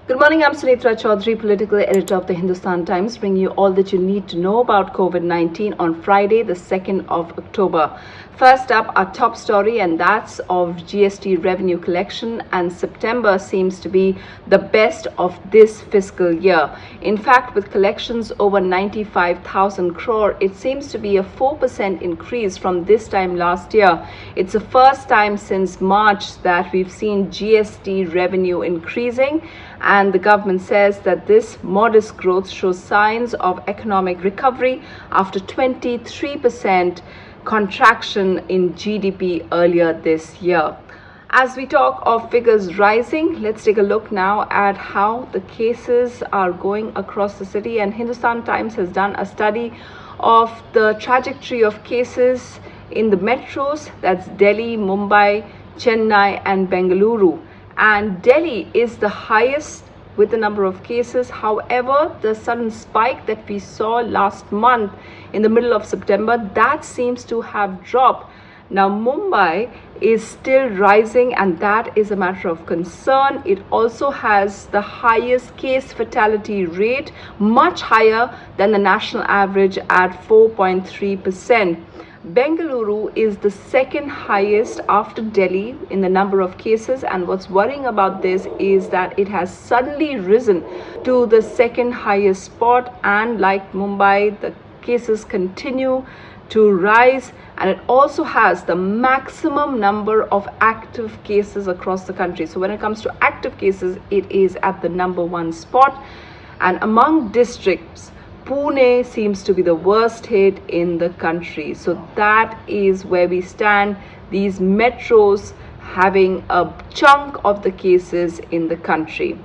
Good morning, I'm Sunetra Choudhury, political editor of the Hindustan Times, bringing you all that you need to know about COVID-19 on Friday, the 2nd of October. First up, our top story, and that's of GST revenue collection, and September seems to be the best of this fiscal year. In fact, with collections over 95,000 crore, it seems to be a 4% increase from this time last year. It's the first time since March that we've seen GST revenue increasing, and the government says that this modest growth shows signs of economic recovery after 23% contraction in GDP earlier this year. As we talk of figures rising, let's take a look now at how the cases are going across the city. And Hindustan Times has done a study of the trajectory of cases in the metros, that's Delhi, Mumbai, Chennai and Bengaluru. And Delhi is the highest with the number of cases. However, the sudden spike that we saw last month in the middle of September, that seems to have dropped. Now, Mumbai is still rising, and that is a matter of concern. It also has the highest case fatality rate, much higher than the national average at 4.3%. Bengaluru is the second highest after Delhi in the number of cases, and what's worrying about this is that it has suddenly risen to the second highest spot, and like Mumbai, the cases continue to rise, and it also has the maximum number of active cases across the country. So when it comes to active cases, it is at the number one spot. And among districts, Pune seems to be the worst hit in the country. So that is where we stand. These metros having a chunk of the cases in the country.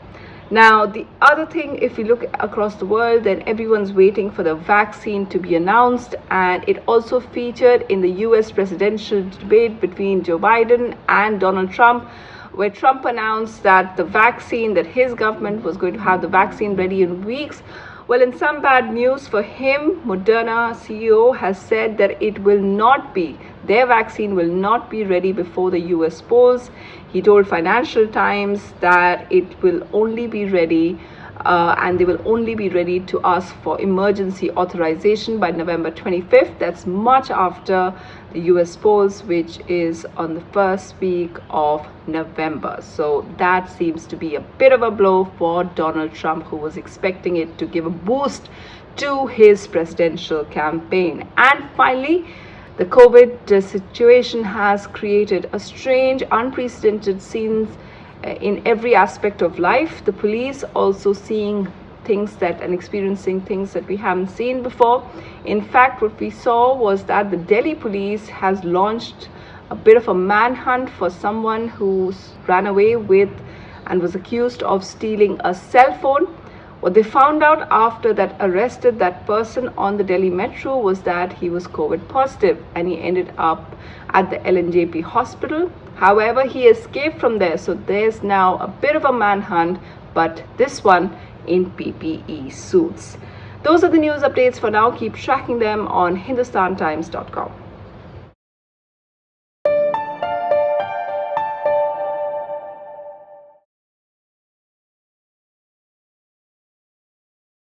Now, the other thing, if we look across the world, then everyone's waiting for the vaccine to be announced. And it also featured in the US presidential debate between Joe Biden and Donald Trump, where Trump announced that the vaccine, that his government was going to have the vaccine ready in weeks. Well, in some bad news for him, Moderna CEO has said that their vaccine will not be ready before the US polls. He told Financial Times that it will only be ready and they will only be ready to ask for emergency authorization by November 25th. That's much after the US polls, which is on the first week of November. So that seems to be a bit of a blow for Donald Trump, who was expecting it to give a boost to his presidential campaign. And finally, the COVID situation has created a strange, unprecedented scenes in every aspect of life. The police also seeing things and experiencing things that we haven't seen before. In fact, what we saw was that the Delhi police has launched a bit of a manhunt for someone who ran away with and was accused of stealing a cell phone. What they found out after that arrested that person on the Delhi metro was that he was COVID positive, and he ended up at the LNJP hospital. However, he escaped from there. So there's now a bit of a manhunt, but this one in PPE suits. Those are the news updates for now. Keep tracking them on hindustantimes.com.